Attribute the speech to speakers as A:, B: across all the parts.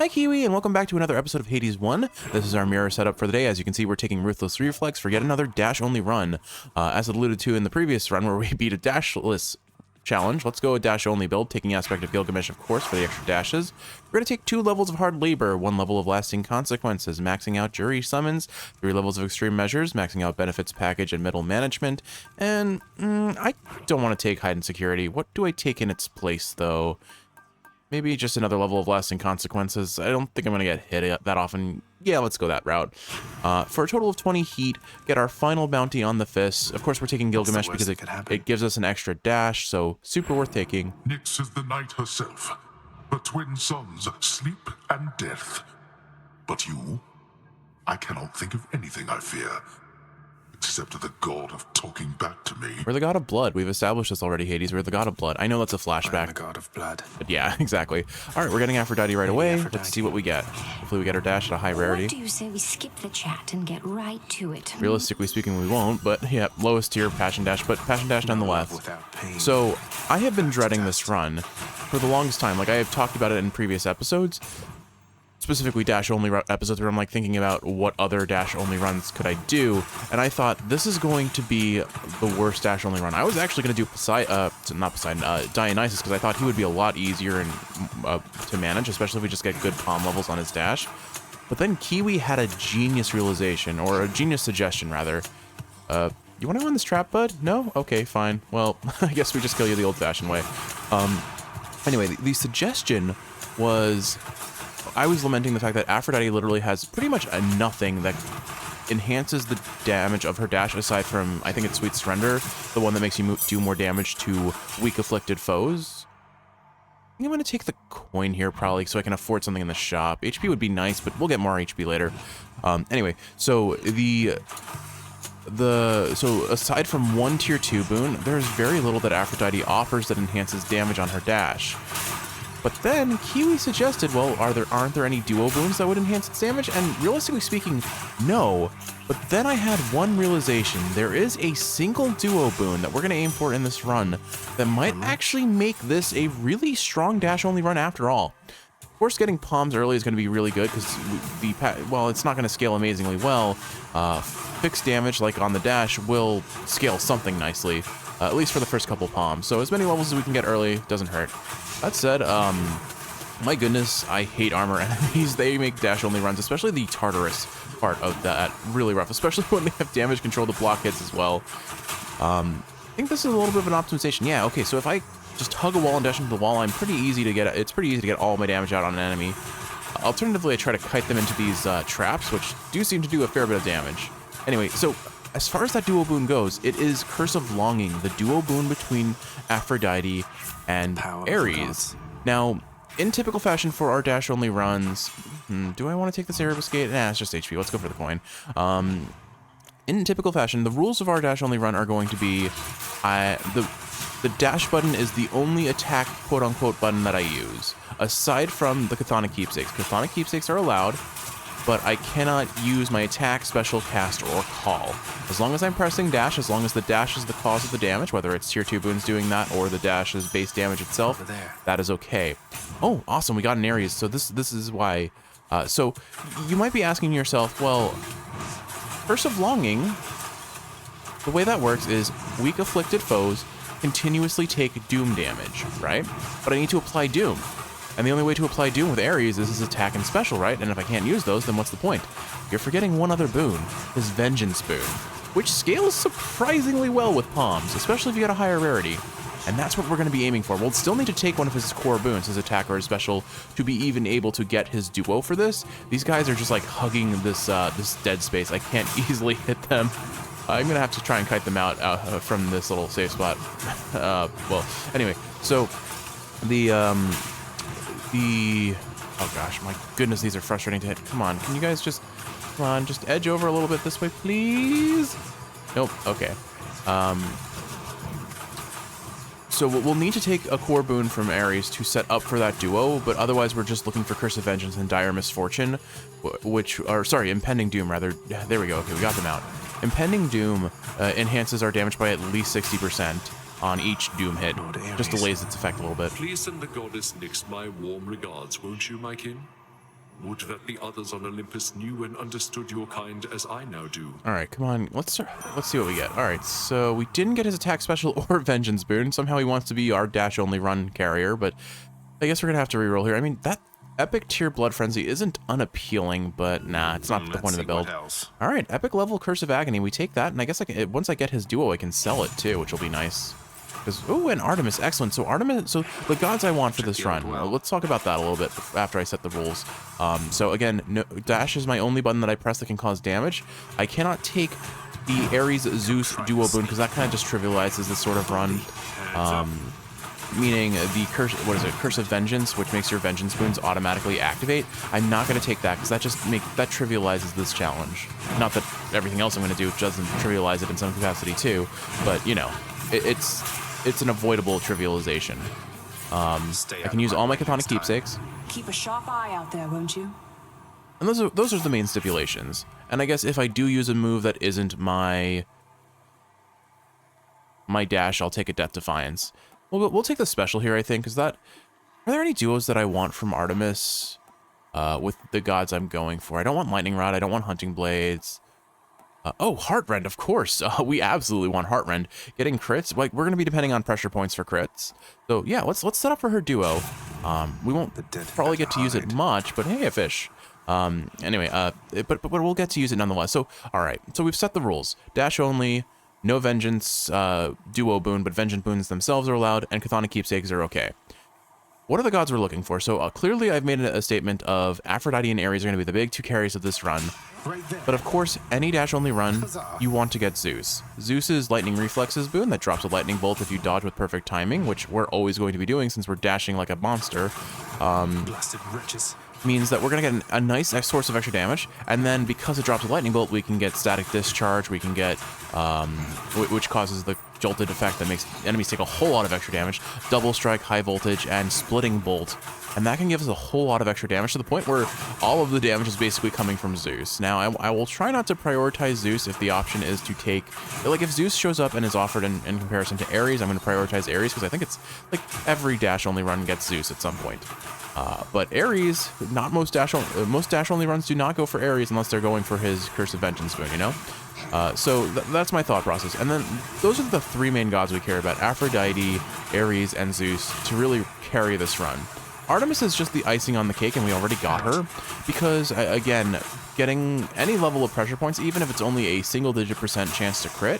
A: Hi Kiwi, and welcome back to another episode of Hades 1. This is our mirror setup for the day. As you can see, we're taking Ruthless Reflex for yet another dash-only run. As alluded to in the previous run where we beat a dashless challenge, let's go a dash-only build, taking Aspect of Gilgamesh, of course, for the extra dashes. We're going to take 2 levels of Hard Labor, 1 level of Lasting Consequences, maxing out Jury Summons, 3 levels of Extreme Measures, maxing out Benefits Package and Middle Management, and I don't want to take Hide and Security. What do I take in its place, though? Maybe just another level of Lasting Consequences. I don't think I'm going to get hit that often. Yeah, let's go that route. For a total of 20 heat, get our final bounty on the fists. Of course, we're taking Gilgamesh because it gives us an extra dash, so super worth taking.
B: Nyx is the night herself. Her twin sons, sleep and death. But you? I cannot think of anything I fear. Except the god of talking back to me.
A: We're the god of blood. We've established this already, Hades. We're the god of blood. I know that's a flashback.
C: I'm the god of blood.
A: But yeah, exactly. All right, we're getting Aphrodite right away. Let's see what we get. Hopefully we get our dash at a high rarity.
D: What do you say we skip the chat and get right to it?
A: Realistically speaking, we won't, but yeah, lowest tier Passion Dash, but Passion Dash nonetheless. So I have been dreading this run for the longest time. Like I have talked about it in previous episodes. Specifically dash-only episodes where I'm like thinking about what other dash-only runs could I do, and I thought this is going to be the worst dash-only run. I was actually going to do Dionysus, because I thought he would be a lot easier and to manage, especially if we just get good palm levels on his dash. But then Kiwi had a genius realization, or a genius suggestion rather. You want to win this trap, bud? No? Okay, fine. Well, I guess we just kill you the old-fashioned way. Anyway, the suggestion was, I was lamenting the fact that Aphrodite literally has pretty much a nothing that enhances the damage of her dash aside from, I think it's Sweet Surrender, the one that makes you do more damage to weak afflicted foes. I think I'm going to take the coin here probably so I can afford something in the shop. HP would be nice, but we'll get more HP later. Anyway, so so aside from one tier 2 boon, there's very little that Aphrodite offers that enhances damage on her dash. But then Kiwi suggested, well, aren't there any duo boons that would enhance its damage? And realistically speaking, no. But then I had one realization. There is a single duo boon that we're going to aim for in this run that might actually make this a really strong dash-only run after all. Of course, getting palms early is going to be really good because well, it's not going to scale amazingly well. Fixed damage, like on the dash, will scale something nicely, at least for the first couple palms. So as many levels as we can get early doesn't hurt. That said, my goodness, I hate armor enemies. They make dash-only runs, especially the Tartarus part of that, really rough, especially when they have damage control to block hits as well. I think this is a little bit of an optimization. Yeah, okay, so if I just hug a wall and dash into the wall, it's pretty easy to get all my damage out on an enemy. Alternatively, I try to kite them into these traps, which do seem to do a fair bit of damage. Anyway, so as far as that duo boon goes, it is Curse of Longing, the duo boon between Aphrodite and Ares. Now, in typical fashion for our dash-only runs, do I want to take this Air Biscuit? Nah, it's just HP. Let's go for the coin. In typical fashion, the rules of our dash-only run are going to be the dash button is the only attack quote-unquote button that I use, aside from the Chthonic Keepsakes. Chthonic Keepsakes are allowed, but I cannot use my attack, special, cast, or call. As long as I'm pressing dash, as long as the dash is the cause of the damage, whether it's tier 2 boons doing that or the dash is base damage itself, that is okay. Oh, awesome, we got an Ares, so this is why. So you might be asking yourself, well, Curse of Longing, the way that works is weak afflicted foes continuously take doom damage, right? But I need to apply doom. And the only way to apply Doom with Ares is his attack and special, right? And if I can't use those, then what's the point? You're forgetting one other boon, his Vengeance boon, which scales surprisingly well with palms, especially if you get a higher rarity. And that's what we're going to be aiming for. We'll still need to take one of his core boons, his attack or his special, to be even able to get his duo for this. These guys are just like hugging this dead space. I can't easily hit them. I'm going to have to try and kite them out from this little safe spot. Well, anyway, so oh gosh, my goodness, these are frustrating to hit. Come on, can you guys just edge over a little bit this way, please? Nope, okay. So we'll need to take a core boon from Ares to set up for that duo, but otherwise we're just looking for Curse of Vengeance and Dire Misfortune, Impending Doom, rather. There we go, okay, we got them out. Impending Doom enhances our damage by at least 60%. On each Doom hit, just delays its effect a little bit.
E: Please send the goddess Nyx my warm regards, won't you, my kin?
C: Would that the others on Olympus knew and understood your kind as I now do.
A: All right, come on. Let's see what we get. All right, so we didn't get his attack special or vengeance boon. Somehow he wants to be our dash only run carrier, but I guess we're gonna have to reroll here. I mean, that epic tier blood frenzy isn't unappealing, but nah, it's not the point of the build. All right, epic level curse of agony. We take that, and I guess once I get his duo, I can sell it too, which will be nice. Because and Artemis, excellent. So the gods I want for this run. Let's talk about that a little bit after I set the rules. So again, no, dash is my only button that I press that can cause damage. I cannot take the Ares Zeus duo boon because that kind of just trivializes this sort of run. Meaning the curse, Curse of Vengeance, which makes your vengeance boons automatically activate. I'm not going to take that because that trivializes this challenge. Not that everything else I'm going to do doesn't trivialize it in some capacity too, but you know, it's an avoidable trivialization. I can use all my Chthonic Keepsakes.
E: Keep a sharp eye out there, won't you?
A: And those are the main stipulations. And I guess if I do use a move that isn't my dash, I'll take a Death Defiance. We'll take the special here, I think, because are there any duos that I want from Artemis with the gods I'm going for? I don't want Lightning Rod. I don't want Hunting Blades. Heartrend, of course. We absolutely want Heartrend. Getting crits, like we're going to be depending on pressure points for crits. So yeah, let's set up for her duo. We won't probably get to use it much, but hey, a fish. Anyway, but we'll get to use it nonetheless. So all right, so we've set the rules. Dash only. No vengeance duo boon, but vengeance boons themselves are allowed, and Chthonic Keepsakes are okay. What are the gods we're looking for? So clearly I've made a statement of Aphrodite and Ares are going to be the big two carries of this run. But of course, any dash only run, you want to get Zeus. Zeus's Lightning Reflexes boon that drops a lightning bolt if you dodge with perfect timing, which we're always going to be doing since we're dashing like a monster.
C: Blasted wretches.
A: Means that we're going to get a nice source of extra damage, and then because it drops a lightning bolt, we can get static discharge, we can get, which causes the jolted effect that makes enemies take a whole lot of extra damage, double strike, high voltage, and splitting bolt, and that can give us a whole lot of extra damage to the point where all of the damage is basically coming from Zeus. Now, I will try not to prioritize Zeus if the option is to take, like if Zeus shows up and is offered in comparison to Ares, I'm going to prioritize Ares because I think it's like every dash only run gets Zeus at some point. But Ares, not most dash only runs do not go for Ares unless they're going for his Curse of Vengeance boon, you know? So that's my thought process. And then those are the three main gods we care about, Aphrodite, Ares, and Zeus, to really carry this run. Artemis is just the icing on the cake, and we already got her, because, again, getting any level of pressure points, even if it's only a single-digit % chance to crit,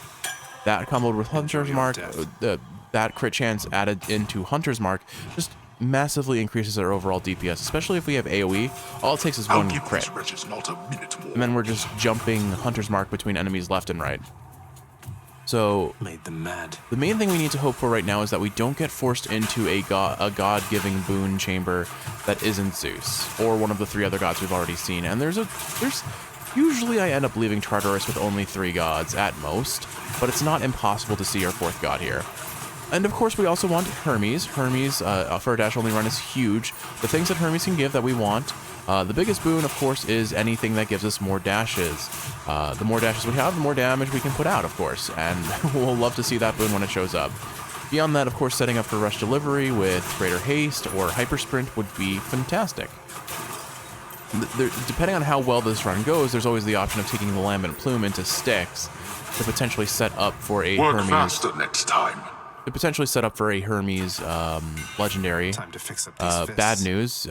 A: that coupled with Hunter's Mark, that crit chance added into Hunter's Mark, just massively increases our overall DPS, especially if we have AoE. All it takes is one crit. And then we're just jumping Hunter's Mark between enemies left and right. So
C: Made them mad.
A: The main thing we need to hope for right now is that we don't get forced into a god-giving boon chamber that isn't Zeus, or one of the three other gods we've already seen. And there's usually I end up leaving Tartarus with only 3 gods at most, but it's not impossible to see our 4th god here. And of course, we also want Hermes. Hermes, for a dash only run, is huge. The things that Hermes can give that we want, the biggest boon, of course, is anything that gives us more dashes. The more dashes we have, the more damage we can put out, of course. And we'll love to see that boon when it shows up. Beyond that, of course, setting up for rush delivery with greater haste or hyper sprint would be fantastic. Depending on how well this run goes, there's always the option of taking the lambent plume into sticks to potentially set up for a
B: Work
A: Hermes.
B: faster next time.
A: To potentially set up for a Hermes legendary.
C: Time to fix up these
A: Bad news,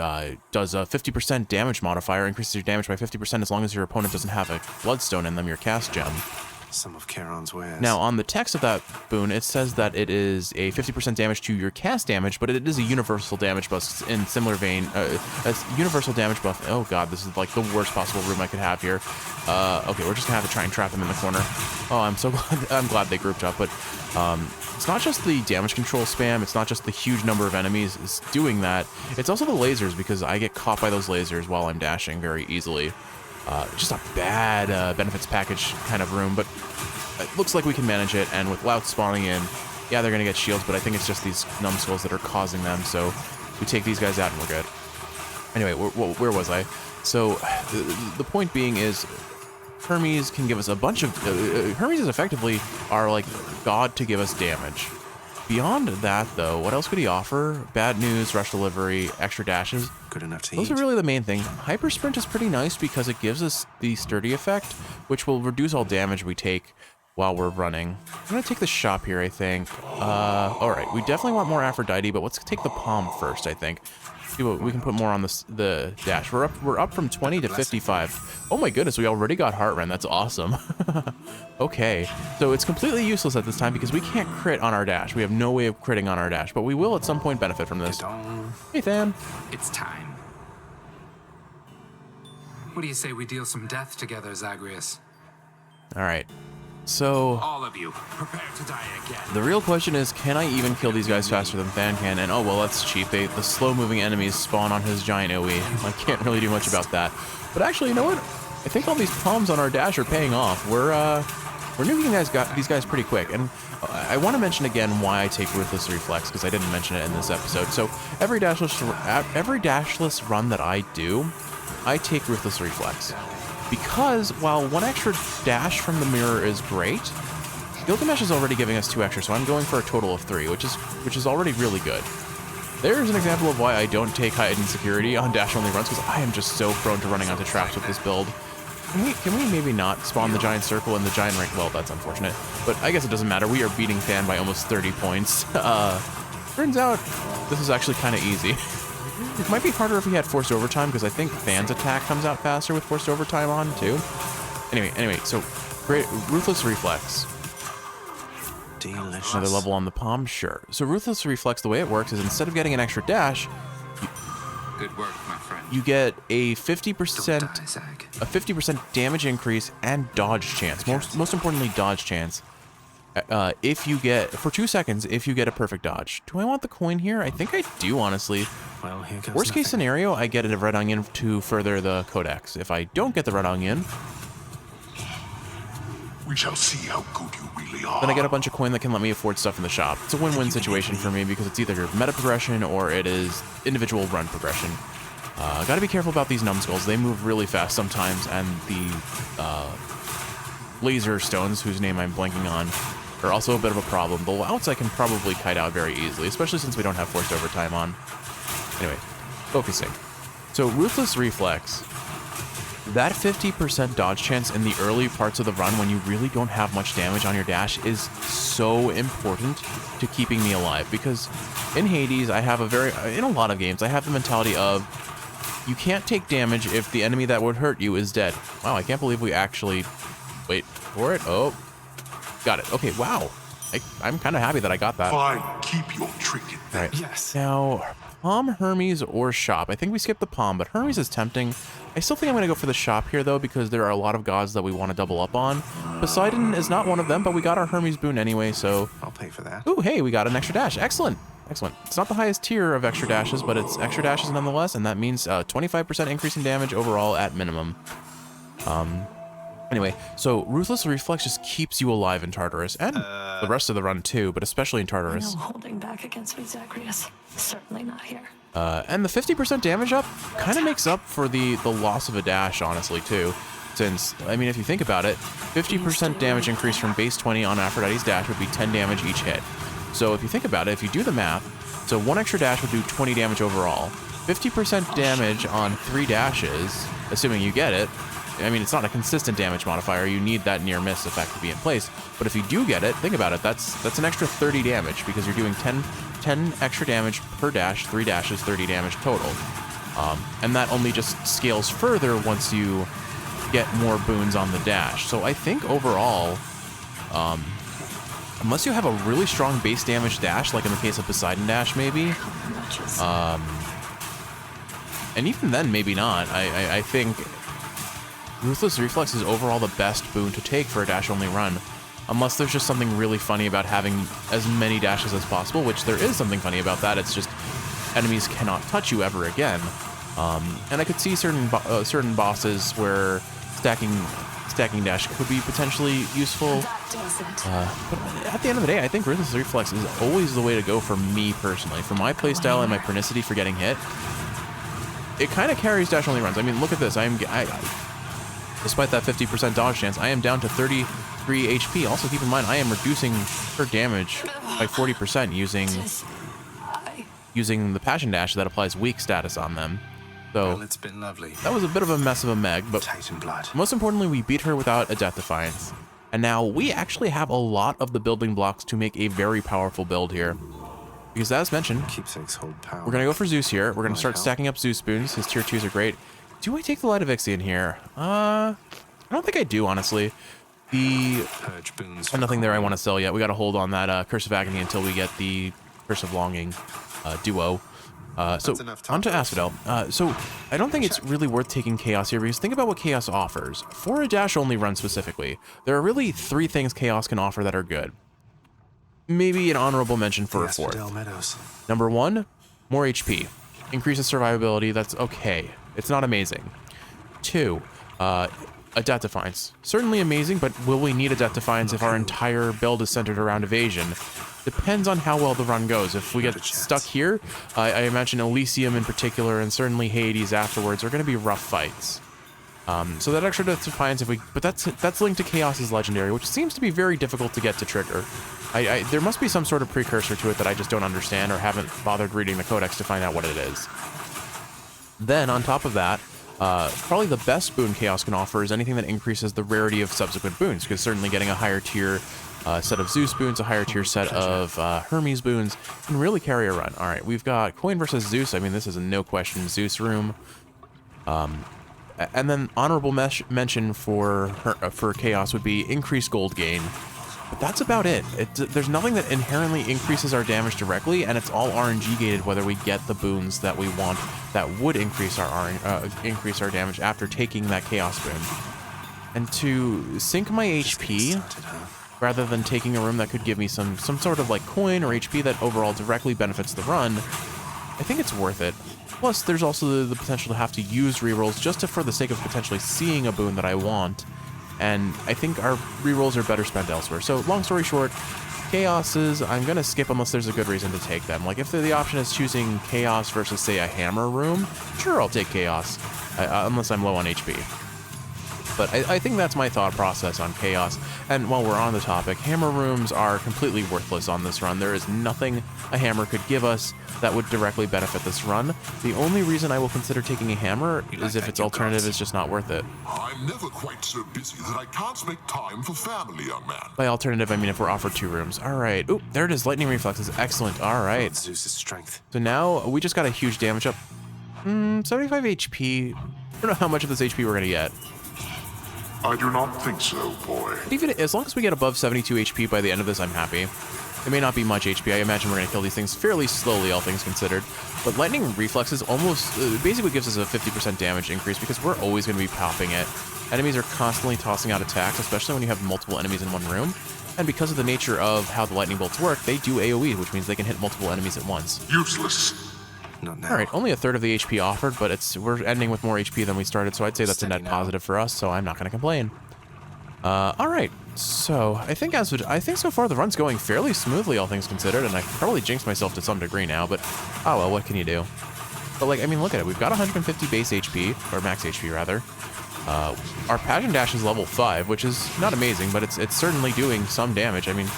A: does a 50% damage modifier, increases your damage by 50% as long as your opponent doesn't have a bloodstone in them, your cast gem.
C: Some of Charon's wares.
A: Now, on the text of that boon, it says that it is a 50% damage to your cast damage, but it is a universal damage buff in similar vein. A universal damage buff. Oh god, this is like the worst possible room I could have here. Okay, we're just gonna have to try and trap him in the corner. Oh, I'm glad they grouped up, but it's not just the damage control spam, it's not just the huge number of enemies doing that, it's also the lasers, because I get caught by those lasers while I'm dashing very easily. Just a bad benefits package kind of room, but it looks like we can manage it, and with Louth spawning in, yeah, they're going to get shields, but I think it's just these numbskulls that are causing them, so we take these guys out and we're good. Anyway, where was I? So, the point being is, Hermes can give us a bunch of... Hermes is effectively our, like, god to give us damage. Beyond that, though, what else could he offer? Bad news, rush delivery, extra dashes.
F: Good enough to
A: Those
F: eat.
A: are really the main thing. Hyper sprint is pretty nice because it gives us the sturdy effect, which will reduce all damage we take while we're running. I'm gonna take the shop here, I think. All right, we definitely want more Aphrodite, but let's take the palm first, I think. See what we can put more on the dash. We're up from 20 to 55. Oh my goodness, we already got Heartrend. That's awesome. Okay, so it's completely useless at this time because we can't crit on our dash. We have no way of critting on our dash, but we will at some point benefit from this. Hey, Than.
G: It's time. What do you say we deal some death together, Zagreus?
A: All right. So
G: All of you, prepare to die again.
A: the real question is, can I even kill these guys faster than Than can? And oh well, that's cheap. The slow-moving enemies spawn on his giant AoE. I can't really do much about that. But actually, you know what? I think all these palms on our dash are paying off. We're nuking these guys pretty quick. And I want to mention again why I take Ruthless Reflex, because I didn't mention it in this episode. So every dashless run that I do, I take Ruthless Reflex. Because while one extra dash from the mirror is great, Gilgamesh is already giving us 2 extra, so I'm going for a total of 3, which is already really good. There's an example of why I don't take heightened security on dash-only runs, because I am just so prone to running onto traps with this build. Can we maybe not spawn the giant circle and the giant rank? Well, that's unfortunate, but I guess it doesn't matter. We are beating Than by almost 30 points. Turns out this is actually kind of easy. It might be harder if he had forced overtime, because I think Than's attack comes out faster with forced overtime on, too. Anyway, so great, Ruthless Reflex.
F: Delicious.
A: Another level on the palm, sure. So Ruthless Reflex, the way it works is instead of getting an extra dash,
G: Good work, my friend.
A: you get a
G: Don't
A: 50%
G: die, Zag.
A: a 50% damage increase and dodge chance. Most importantly, dodge chance. If you get, for 2 seconds, if you get a perfect dodge. Do I want the coin here? I think I do, honestly.
F: Well, here goes
A: Worst case
F: nothing.
A: scenario, I get a red onion to further the codex. If I don't get the red onion,
B: We shall see how good you really are.
A: then I get a bunch of coin that can let me afford stuff in the shop. It's a win-win situation for me because it's either meta progression or it is individual run progression. Gotta be careful about these numbskulls. They move really fast sometimes, and the laser stones, whose name I'm blanking on, are also a bit of a problem. The louts I can probably kite out very easily, especially since we don't have forced overtime on. Anyway, focusing. So Ruthless Reflex. That 50% dodge chance in the early parts of the run when you really don't have much damage on your dash is so important to keeping me alive, because in Hades, I have in a lot of games, I have the mentality of you can't take damage if the enemy that would hurt you is dead. Wow, I can't believe we actually, wait for it. Oh, got it. Okay, wow. I'm kind of happy that I got that.
B: Fine, keep your trinket
A: All
B: then.
A: right.
G: Yes.
A: Now, Palm, Hermes, or Shop. I think we skipped the Palm, but Hermes is tempting. I still think I'm going to go for the Shop here, though, because there are a lot of gods that we want to double up on. Poseidon is not one of them, but we got our Hermes boon anyway, so...
F: I'll pay for that.
A: Ooh, hey, we got an extra dash. Excellent. Excellent. It's not the highest tier of extra dashes, but it's extra dashes nonetheless, and that means 25% increase in damage overall at minimum. Anyway, so Ruthless Reflex just keeps you alive in Tartarus, and the rest of the run too, but especially in Tartarus.
H: No holding back against me, Zagreus. Certainly not here.
A: And the 50% damage up kind of makes up for the loss of a dash, honestly, too. Since, I mean, if you think about it, 50% damage increase from base 20 on Aphrodite's dash would be 10 damage each hit. So if you think about it, if you do the math, so one extra dash would do 20 damage overall. 50% damage on 3 dashes, assuming you get it. I mean, it's not a consistent damage modifier. You need that near miss effect to be in place. But if you do get it, think about it. That's an extra 30 damage because you're doing 10 extra damage per dash, 3 dashes, 30 damage total. And that only just scales further once you get more boons on the dash. So I think overall, unless you have a really strong base damage dash, like in the case of Poseidon Dash, maybe, and even then, maybe not. I think Ruthless Reflex is overall the best boon to take for a dash-only run, unless there's just something really funny about having as many dashes as possible, which there is something funny about that. It's just enemies cannot touch you ever again. And I could see certain bosses where stacking dash could be potentially useful. But at the end of the day, I think Ruthless Reflex is always the way to go for me personally. For my playstyle and my chronicity for getting hit, it kind of carries dash-only runs. I mean, look at this. Despite that 50% dodge chance, I am down to 30 3 HP. Also, keep in mind, I am reducing her damage by 40% using the Passion Dash that applies weak status on them. So,
G: Well, it's been lovely.
A: that was a bit of a mess of a Meg, but
G: Titan blood.
A: most importantly, we beat her without a Death Defiance. And now we actually have a lot of the building blocks to make a very powerful build here. Because as mentioned,
F: Keepsakes hold power.
A: we're going to go for Zeus here. We're going to
F: Might
A: start
F: help.
A: stacking up Zeus spoons. His tier 2s are great. Do I take the Light of Ixion here? I don't think I do, honestly.
F: Purge boons.
A: And nothing there I want to sell yet. We got to hold on that Curse of Agony until we get the Curse of Longing duo. So,
F: enough time
A: on to
F: for us.
A: Asphodel. So, I don't think it's really worth taking Chaos here, because think about what Chaos offers. For a dash-only run specifically, there are really 3 things Chaos can offer that are good. Maybe an honorable mention for a 4th.
F: Asphodel Meadows.
A: Number 1, more HP. Increases survivability, that's okay. It's not amazing. 2, a Death Defiance. Certainly amazing, but will we need a Death Defiance if our entire build is centered around evasion? Depends on how well the run goes. If we get stuck here, I imagine Elysium in particular, and certainly Hades afterwards, are going to be rough fights. So that extra Death Defiance, but that's linked to Chaos's Legendary, which seems to be very difficult to get to trigger. There must be some sort of precursor to it that I just don't understand or haven't bothered reading the codex to find out what it is. Then, on top of that, probably the best boon Chaos can offer is anything that increases the rarity of subsequent boons, because certainly getting a higher tier set of Zeus boons, a higher tier set of Hermes boons, can really carry a run. All right, we've got Coin versus Zeus. I mean, this is a no-question Zeus room. And then honorable mention for Chaos would be increased gold gain. But that's about it. There's nothing that inherently increases our damage directly, and it's all RNG gated whether we get the boons that we want that would increase our damage after taking that Chaos boon. And to sink my HP, rather than taking a room that could give me some sort of like coin or HP that overall directly benefits the run, I think it's worth it. Plus, there's also the potential to have to use rerolls just for the sake of potentially seeing a boon that I want. And I think our rerolls are better spent elsewhere. So, long story short, Chaoses, I'm going to skip unless there's a good reason to take them. Like, if the option is choosing Chaos versus, say, a Hammer room, sure, I'll take Chaos, unless I'm low on HP. But I think that's my thought process on Chaos. And while we're on the topic, Hammer rooms are completely worthless on this run. There is nothing a Hammer could give us that would directly benefit this run. The only reason I will consider taking a Hammer is if its alternative is just not worth it.
B: I'm never quite so busy that I can't make time for family, young man.
A: By alternative, I mean if we're offered 2 rooms. All right. Oop, there it is. Lightning Reflexes. Excellent. All right.
F: Zeus's strength.
A: So now we just got a huge damage up. 75 HP. I don't know how much of this HP we're going to get.
B: I do not think so, boy.
A: But even as long as we get above 72 HP by the end of this, I'm happy. It may not be much HP. I imagine we're going to kill these things fairly slowly, all things considered. But Lightning Reflexes almost basically gives us a 50% damage increase because we're always going to be popping it. Enemies are constantly tossing out attacks, especially when you have multiple enemies in one room. And because of the nature of how the lightning bolts work, they do AoE, which means they can hit multiple enemies at once.
B: Useless.
F: Not now.
A: All right, only a third of the HP offered, but we're ending with more HP than we started, so I'd say that's a net positive for us, so I'm not going to complain. All right, so I think so far the run's going fairly smoothly, all things considered, and I probably jinxed myself to some degree now, but oh well, what can you do? But like, I mean, look at it. We've got 150 base HP, or max HP rather. Our Passion Dash is level 5, which is not amazing, but it's certainly doing some damage. I mean,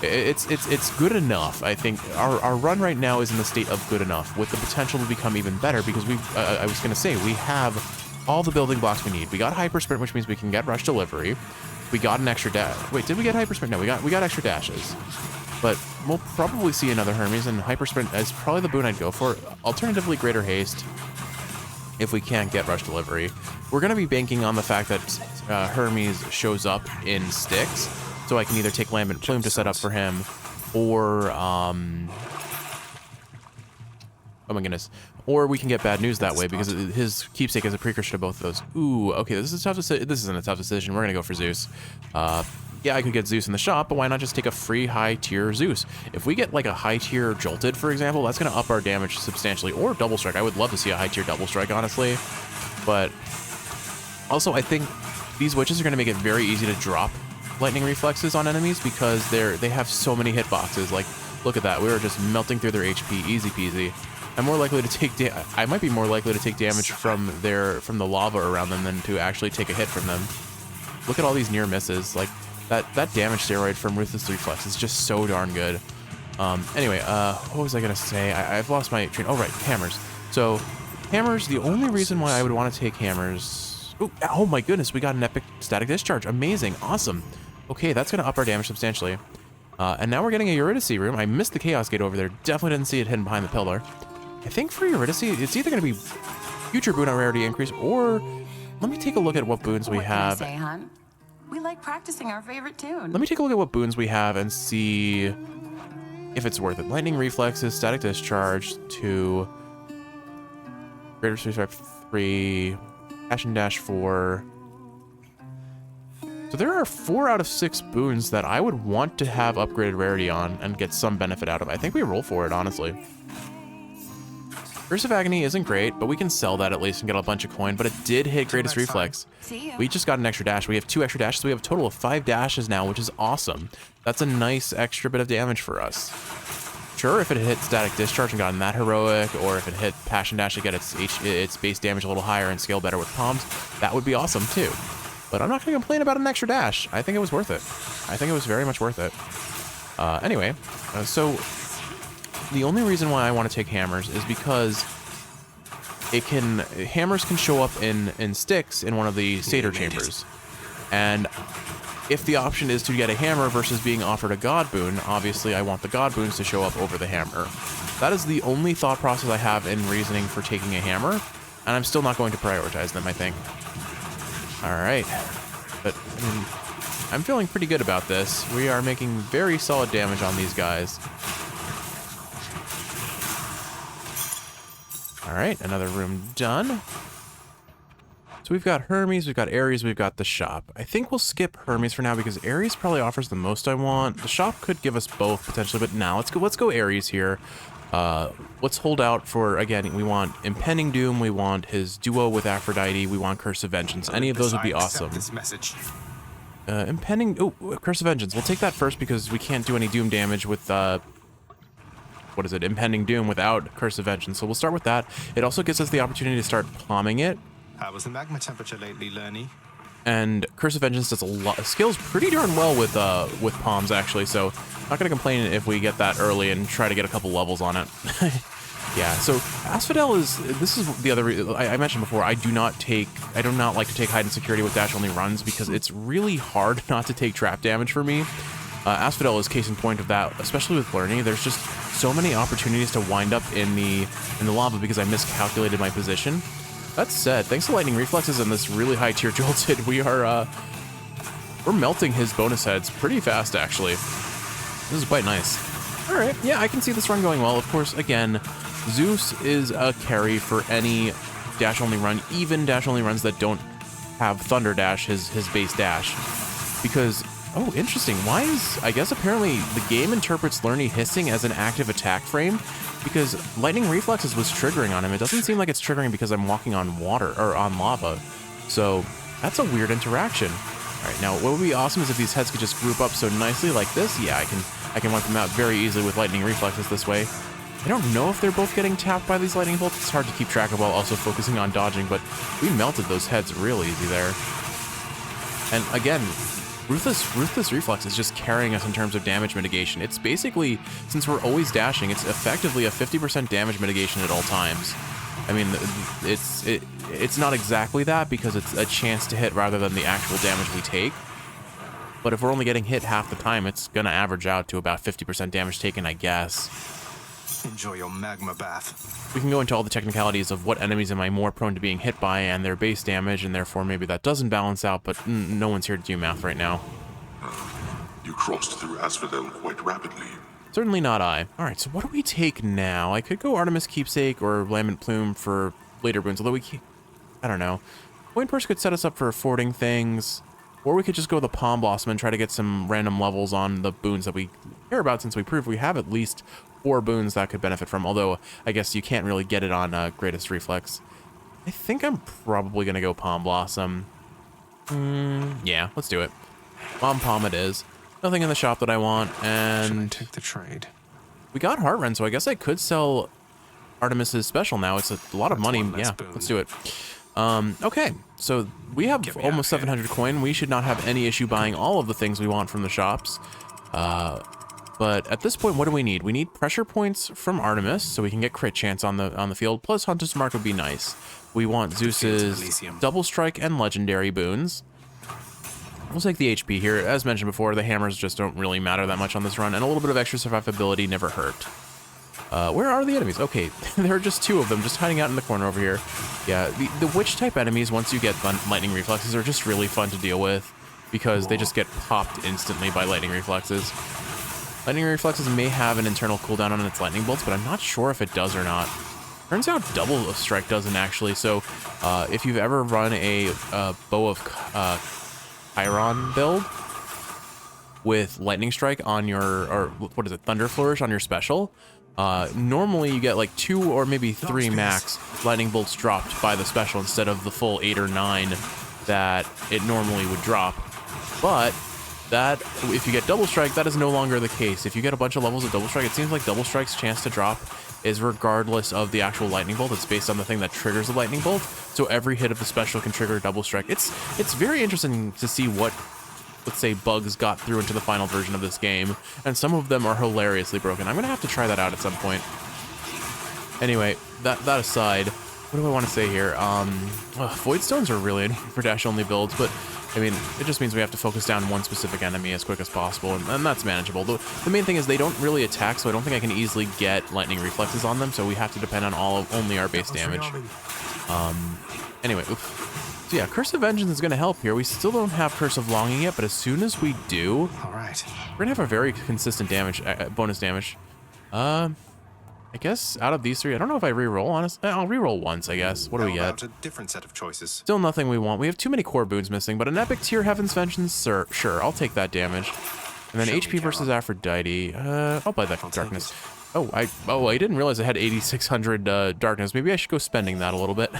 A: it's good enough. I think our run right now is in the state of good enough, with the potential to become even better, because I was going to say, we have all the building blocks we need. We got Hyper Sprint, which means we can get Rush Delivery. We got an extra dash. Wait, did we get Hyper Sprint? No, we got extra dashes. But we'll probably see another Hermes, and Hyper Sprint is probably the boon I'd go for. Alternatively, Greater Haste, if we can't get Rush Delivery. We're going to be banking on the fact that Hermes shows up in sticks, so I can either take Lambent Plume to set up for him, or, oh my goodness, or we can get Bad News that way, because his Keepsake is a precursor to both of those. Ooh, okay, this isn't a tough decision. We're going to go for Zeus. Yeah, I could get Zeus in the shop, but why not just take a free high-tier Zeus? If we get, like, a high-tier Jolted, for example, that's going to up our damage substantially, or Double Strike. I would love to see a high-tier Double Strike, honestly. But also, I think these witches are going to make it very easy to drop Lightning Reflexes on enemies, because they have so many hitboxes. Like, look at that. We were just melting through their HP, easy peasy. I'm more likely to take I might be more likely to take damage from the lava around them than to actually take a hit from them. Look at all these near misses. Like, That damage steroid from Ruthless Reflex is just so darn good. Anyway, what was I gonna say? I've lost my train. Oh, right, hammers. So, hammers, the only reason why I would want to take hammers... Oh my goodness, we got an epic static discharge. Amazing, awesome. Okay, that's gonna up our damage substantially. And now we're getting a Eurydice room. I missed the Chaos Gate over there. Definitely didn't see it hidden behind the pillar. I think for Eurydice, it's either gonna be future boon on rarity increase, or... Let me take a look at what boons we have.
I: What can I say, hon? We like practicing our favorite tune.
A: Let me take a look at what boons we have and see if it's worth it. Lightning Reflexes, Static Discharge, 2, Greater Speed 3, Dash and Dash 4. So there are 4 out of 6 boons that I would want to have upgraded rarity on and get some benefit out of. I think we roll for it, honestly. Curse of Agony isn't great, but we can sell that at least and get a bunch of coin, but it did hit Greatest Reflex. We just got an extra dash. We have 2 extra dashes, so we have a total of 5 dashes now, which is awesome. That's a nice extra bit of damage for us. Sure, if it hit Static Discharge and gotten that heroic, or if it hit Passion Dash to get its base damage a little higher and scale better with palms, that would be awesome too. But I'm not going to complain about an extra dash. I think it was worth it. I think it was very much worth it. Anyway, so the only reason why I want to take hammers is because hammers can show up in sticks in one of the Satyr chambers. And if the option is to get a hammer versus being offered a god boon, obviously I want the god boons to show up over the hammer. That is the only thought process I have in reasoning for taking a hammer, and I'm still not going to prioritize them, I think. Alright. But I'm feeling pretty good about this. We are making very solid damage on these guys. Alright, another room done. So we've got Hermes, we've got Ares, we've got the shop. I think we'll skip Hermes for now because Ares probably offers the most I want. The shop could give us both potentially, but now let's go Ares here. Let's hold out for, again, we want Impending Doom, we want his duo with Aphrodite, we want Curse of Vengeance. Any of those would be awesome. Curse of Vengeance. We'll take that first because we can't do any Doom damage with, what is it, Impending Doom without Curse of Vengeance. So we'll start with that. It also gives us the opportunity to start palming it.
F: How was the magma temperature lately, Lerny?
A: And Curse of Vengeance does a lot, scales pretty darn well with palms actually, so not gonna complain if we get that early and try to get a couple levels on it. Yeah, so Asphodel this is the other reason I mentioned before, I do not like to take hide and security with dash only runs because it's really hard not to take trap damage for me. Asphodel is case in point of that, especially with Lerny. There's just so many opportunities to wind up in the lava because I miscalculated my position. That said, thanks to Lightning Reflexes and this really high tier Jolted, we're melting his bonus heads pretty fast, actually. This is quite nice. Alright, yeah, I can see this run going well. Of course, again, Zeus is a carry for any dash-only run, even dash-only runs that don't have Thunder Dash, his base dash. Because, oh, interesting, I guess apparently the game interprets Lerny hissing as an active attack frame, because Lightning Reflexes was triggering on him. It doesn't seem like it's triggering because I'm walking on water, or on lava. So, that's a weird interaction. Alright, now what would be awesome is if these heads could just group up so nicely like this. Yeah, I can wipe them out very easily with Lightning Reflexes this way. I don't know if they're both getting tapped by these lightning bolts. It's hard to keep track of while also focusing on dodging, but we melted those heads real easy there. And again, Ruthless Reflex is just carrying us in terms of damage mitigation. It's basically, since we're always dashing, it's effectively a 50% damage mitigation at all times. I mean, it's not exactly that because it's a chance to hit rather than the actual damage we take. But if we're only getting hit half the time, it's gonna average out to about 50% damage taken, I guess.
F: Enjoy your magma bath.
A: We can go into all the technicalities of what enemies am I more prone to being hit by and their base damage, and therefore maybe that doesn't balance out, but no one's here to do math right now.
B: You crossed through Asphodel quite rapidly.
A: Certainly not I. Alright, so what do we take now? I could go Artemis Keepsake or Lambent Plume for later boons, although I don't know. Coin Purse could set us up for affording things, or we could just go the Palm Blossom and try to get some random levels on the boons that we care about, since we prove we have at least 4 boons that could benefit from, although I guess you can't really get it on Greatest Reflex. I think I'm probably going to go Palm Blossom. Yeah, let's do it. Palm it is. Nothing in the shop that I want, and
F: take the trade.
A: We got Heart Rend, so I guess I could sell Artemis's special now. It's a lot of money. Yeah, let's do it. Okay, so we have almost 700 coin. We should not have any issue buying all of the things we want from the shops. But at this point, what do we need? We need pressure points from Artemis, so we can get crit chance on the field. Plus, Hunter's Mark would be nice. We want Zeus's double strike and legendary boons. We'll take the HP here. As mentioned before, the hammers just don't really matter that much on this run, and a little bit of extra survivability never hurt. Where are the enemies? Okay, there are just 2 of them just hiding out in the corner over here. Yeah, the witch-type enemies, once you get lightning reflexes, are just really fun to deal with because they just get popped instantly by lightning reflexes. Lightning reflexes may have an internal cooldown on its lightning bolts, but I'm not sure if it does or not. Turns out double strike doesn't actually, so if you've ever run a bow of Chiron build with lightning strike on your, or what is it, thunder flourish on your special, normally you get like 2 or maybe 3 max lightning bolts dropped by the special instead of the full 8 or 9 that it normally would drop. But that, if you get double strike, that is no longer the case. If you get a bunch of levels of double strike, it seems like double strike's chance to drop is regardless of the actual lightning bolt. It's based on the thing that triggers the lightning bolt. So every hit of the special can trigger a double strike. It's very interesting to see what, let's say, bugs got through into the final version of this game, and some of them are hilariously broken. I'm gonna have to try that out at some point. Anyway, that aside, what do I want to say here? Void Stones are really annoying for dash only builds, but I mean, it just means we have to focus down one specific enemy as quick as possible, and that's manageable. The main thing is they don't really attack, so I don't think I can easily get lightning reflexes on them, so we have to depend on only our base damage. Anyway, oof. So yeah, Curse of Vengeance is going to help here. We still don't have Curse of Longing yet, but as soon as we do, we're going to have a very consistent damage, bonus damage. I guess out of these 3, I don't know if I re-roll, honestly. I'll re-roll once, I guess. What do we get?
F: A different set of choices.
A: Still nothing we want. We have too many core boons missing, but an epic tier Heaven's Vengeance, sure, I'll take that damage. And then HP versus Aphrodite. I'll buy that Darkness. Oh, I didn't realize I had 8,600 Darkness. Maybe I should go spending that a little bit.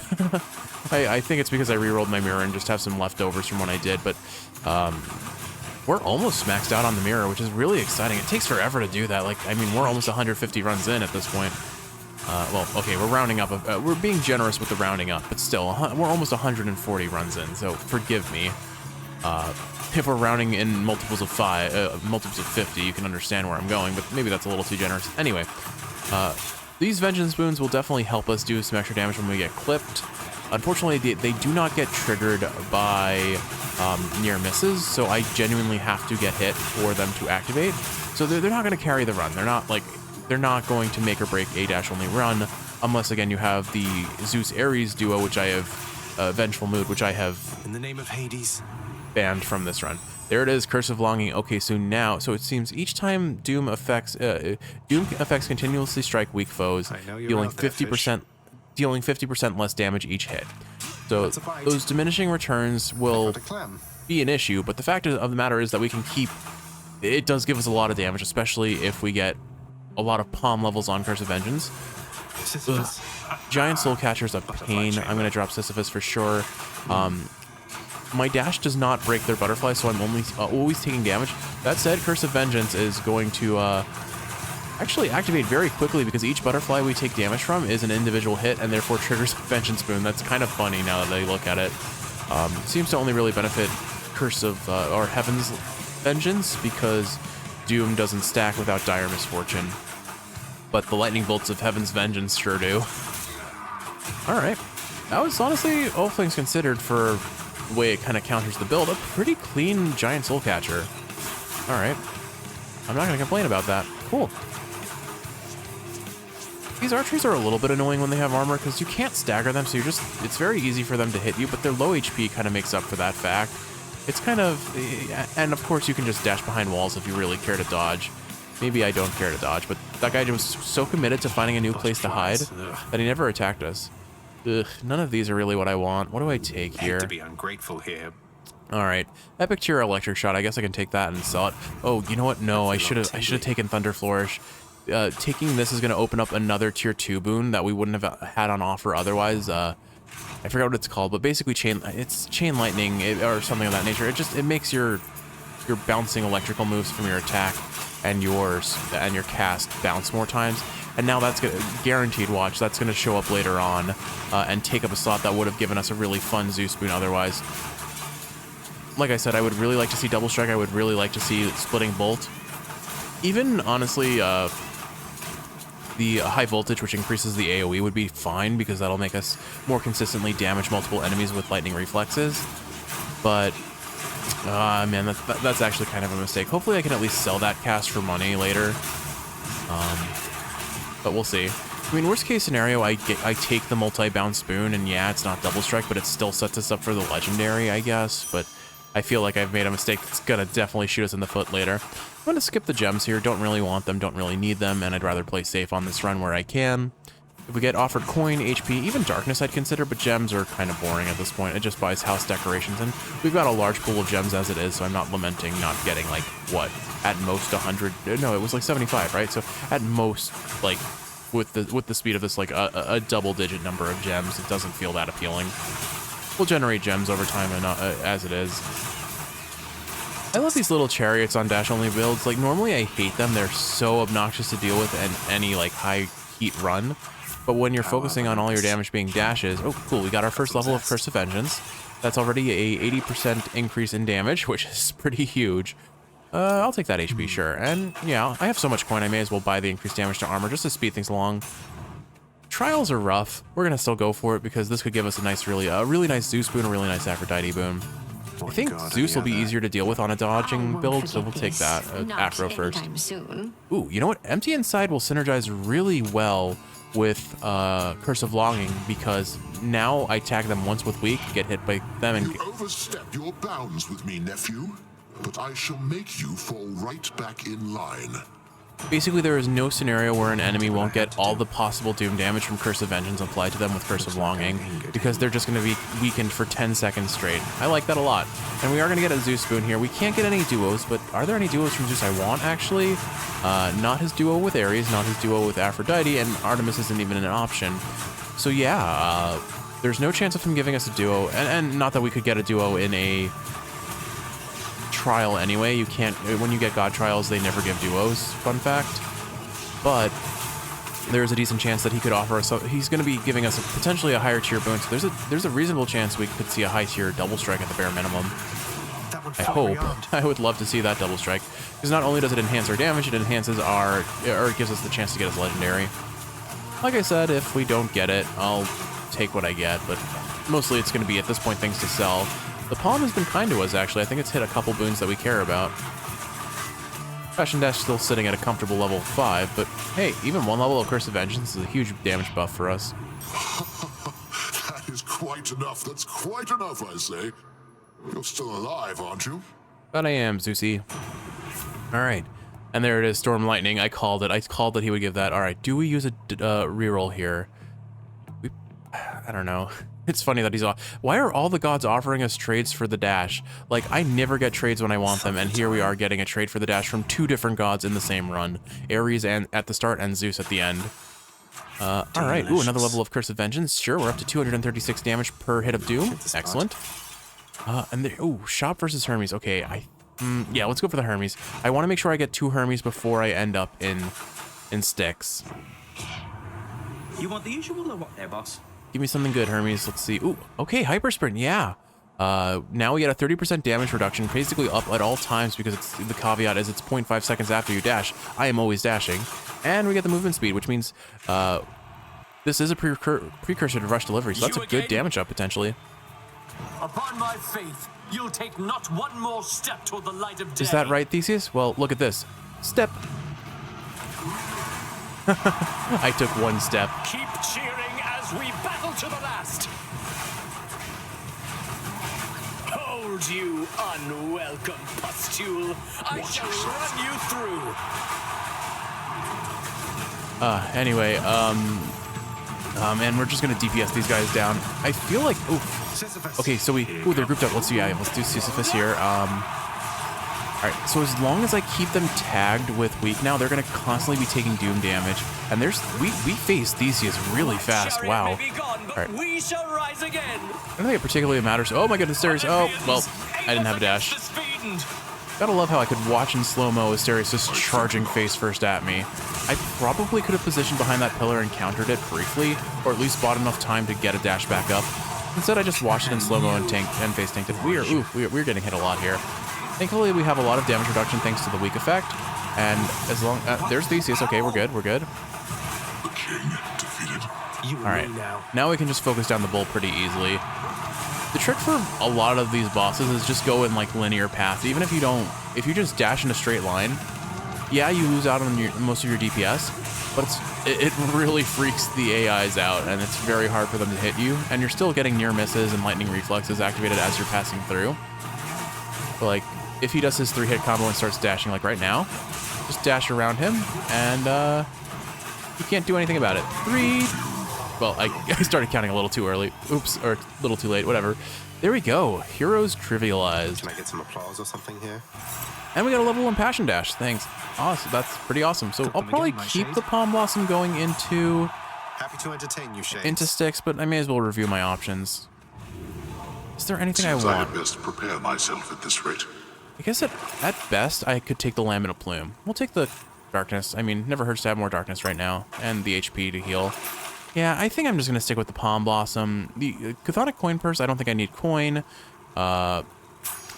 A: I think it's because I re-rolled my mirror and just have some leftovers from what I did, but we're almost maxed out on the mirror, which is really exciting. It takes forever to do that. Like, I mean, we're almost 150 runs in at this point. Well, okay, we're rounding up. We're being generous with the rounding up, but still, we're almost 140 runs in, so forgive me. If we're rounding in multiples of 50, you can understand where I'm going, but maybe that's a little too generous. Anyway, these Vengeance Boons will definitely help us do some extra damage when we get clipped. Unfortunately, they do not get triggered by near misses, so I genuinely have to get hit for them to activate. So they're not going to carry the run. They're not going to make or break a dash only run, unless again you have the Zeus Ares duo, which I have Vengeful Mood, which I have
F: in the name of Hades
A: banned from this run. There it is, Curse of Longing. Okay, so it seems each time Doom effects continuously strike weak foes, dealing 50% less damage each hit. So those diminishing returns will be an issue, but the fact of the matter is that we can keep. It does give us a lot of damage, especially if we get a lot of palm levels on Curse of Vengeance. Giant Soul Catcher's a pain. I'm going to drop Sisyphus for sure. My dash does not break their butterfly, so I'm always taking damage. That said, Curse of Vengeance is going to actually activate very quickly because each butterfly we take damage from is an individual hit and therefore triggers a Vengeance Boon. That's kind of funny now that I look at it. Seems to only really benefit Curse of, or Heaven's Vengeance because Doom doesn't stack without dire misfortune. But the lightning bolts of Heaven's Vengeance sure do. Alright. That was honestly, all things considered, for the way it kind of counters the build, a pretty clean Giant Soul Catcher. Alright. I'm not going to complain about that. Cool. These archers are a little bit annoying when they have armor because you can't stagger them, so it's very easy for them to hit you, but their low HP kind of makes up for that fact. It's kind of, and of course you can just dash behind walls if you really care to dodge. Maybe I don't care to dodge, but that guy was so committed to finding a new place to hide that he never attacked us. Ugh, none of these are really what I want. What do I take here?
F: To be ungrateful here.
A: All right, Epic Tier Electric Shot. I guess I can take that and sell it. Oh, you know what? No, I should have taken Thunder Flourish. Taking this is going to open up another Tier 2 boon that we wouldn't have had on offer otherwise. I forgot what it's called, but basically it's Chain Lightning or something of that nature. It makes your bouncing electrical moves from your attack and your cast bounce more times. and now that's gonna guaranteed watch. That's gonna show up later on and take up a slot that would have given us a really fun Zeus boon otherwise. Like I said, I would really like to see double strike. I would really like to see splitting bolt. Even honestly, the high voltage, which increases the AoE, would be fine because that'll make us more consistently damage multiple enemies with lightning reflexes. But man, that's actually kind of a mistake. Hopefully I can at least sell that cast for money later. But we'll see. I mean, worst case scenario, I take the multi-bound spoon, and yeah, it's not double strike, but it still sets us up for the legendary, I guess. But I feel like I've made a mistake that's gonna definitely shoot us in the foot later. I'm gonna skip the gems here. Don't really want them, don't really need them, and I'd rather play safe on this run where I can. If we get offered coin, HP, even darkness I'd consider, but gems are kind of boring at this point. It just buys house decorations, and we've got a large pool of gems as it is, so I'm not lamenting not getting, like, what, at most 100, no, it was like 75, right? So at most, like, with the speed of this, like, a double-digit number of gems, it doesn't feel that appealing. We'll generate gems over time and, as it is. I love these little chariots on dash-only builds. Like, normally I hate them. They're so obnoxious to deal with in any, like, high-heat run. But when you're focusing on all your damage being dashes... Oh, cool. We got our first level of Curse of Vengeance. That's already a 80% increase in damage, which is pretty huge. I'll take that HP, sure. And, yeah, I have so much coin, I may as well buy the increased damage to armor just to speed things along. Trials are rough. We're going to still go for it because this could give us a nice, really nice Zeus boon, a really nice Aphrodite boon. I think Zeus will be easier to deal with on a dodging build, so we'll take that. Afro first.
D: Soon.
A: Ooh, you know what? Empty Inside will synergize really well with Curse of Longing because now I tag them once with weak, get hit by them, and...
B: You overstep your bounds with me, nephew, but I shall make you fall right back in line.
A: Basically, there is no scenario where an enemy won't get all the possible doom damage from Curse of Vengeance applied to them with Curse of Longing, because they're just going to be weakened for 10 seconds straight. I like that a lot. And we are going to get a Zeus boon here. We can't get any duos, but are there any duos from Zeus I want, actually? Not his duo with Ares, not his duo with Aphrodite, and Artemis isn't even an option. So yeah, there's no chance of him giving us a duo, and not that we could get a duo in a... trial anyway. You can't, when you get god trials, they never give duos, fun fact. But there's a decent chance that he could offer us, he's going to be giving us potentially a higher tier boon, so there's a reasonable chance we could see a high tier double strike at the bare minimum. I hope. I would love to see that double strike, because not only does it enhance our damage, it enhances our, or it gives us the chance to get his legendary. Like I said, if we don't get it, I'll take what I get, but mostly it's going to be, at this point, things to sell. The Palm has been kind to us, actually. I think it's hit a couple boons that we care about. Fashion Dash still sitting at a comfortable level 5, but hey, even one level of Curse of Vengeance is a huge damage buff for us.
B: That is quite enough. That's quite enough, I say. You're still alive, aren't you?
A: But I am, Zeusy. Alright. And there it is, Storm Lightning. I called it. I called that he would give that. Alright, do we use a reroll here? I don't know. It's funny that he's off. Why are all the gods offering us trades for the dash? Like, I never get trades when I want them, and here we are getting a trade for the dash from 2 different gods in the same run. Ares and at the start and Zeus at the end. Alright, ooh, another level of Curse of Vengeance. Sure, we're up to 236 damage per hit of Doom. Excellent. And there, ooh, Shop versus Hermes. Okay, yeah, let's go for the Hermes. I want to make sure I get 2 Hermes before I end up in Styx.
J: You want the usual or what there, boss?
A: Give me something good, Hermes. Let's see. Ooh, okay, Hyper Sprint, yeah. Now we get a 30% damage reduction, basically up at all times because the caveat is it's 0.5 seconds after you dash. I am always dashing. And we get the movement speed, which means this is a precursor to Rush Delivery, so that's a good damage up, potentially.
J: Upon my faith, you'll take not one more step toward the light of day.
A: Is that right, Theseus? Well, look at this. Step. I took 1 step.
J: Keep cheering as we battle to the last. Hold, you unwelcome pustule. I shall run you through.
A: Anyway, man, we're just gonna DPS these guys down. I feel like, oof. Okay, so they're grouped up. Let's do, yeah, let's do Sisyphus here. Alright, so as long as I keep them tagged with weak now, they're gonna constantly be taking doom damage. And we face Theseus really fast. Wow. Alright.
J: We shall rise again.
A: I don't think it particularly matters. Oh my goodness, Asterius. Oh, well, I didn't have a dash. Gotta love how I could watch in slow-mo Asterius just charging face first at me. I probably could have positioned behind that pillar and countered it briefly, or at least bought enough time to get a dash back up. Instead, I just watched it in slow-mo and face tanked it. We're getting hit a lot here. Thankfully, we have a lot of damage reduction thanks to the weak effect, and as long there's Theseus. Okay, we're good.
B: The king defeated.
A: All right, now we can just focus down the bull pretty easily. The trick for a lot of these bosses is just go in like linear paths. Even if you just dash in a straight line, yeah, you lose out on most of your DPS, but it really freaks the AIs out, and it's very hard for them to hit you, and you're still getting near misses and lightning reflexes activated as you're passing through. But like, if he does his 3-hit combo and starts dashing like right now, just dash around him, and you can't do anything about it. 3... Well, I started counting a little too early. Oops, or a little too late, whatever. There we go. Heroes trivialized.
F: Can I get some applause or something here?
A: And we got a level 1 Passion Dash. Thanks. Awesome. That's pretty awesome. So I'll probably keep the Palm Blossom going into...
F: Happy to entertain you, Shades.
A: Into Styx, but I may as well review my options. Is there anything I want?
B: I had best prepare myself at this rate.
A: I guess at best, I could take the Laminate Plume. We'll take the Darkness. I mean, never hurts to have more Darkness right now. And the HP to heal. Yeah, I think I'm just going to stick with the Palm Blossom. The Chthonic Coin Purse, I don't think I need coin. I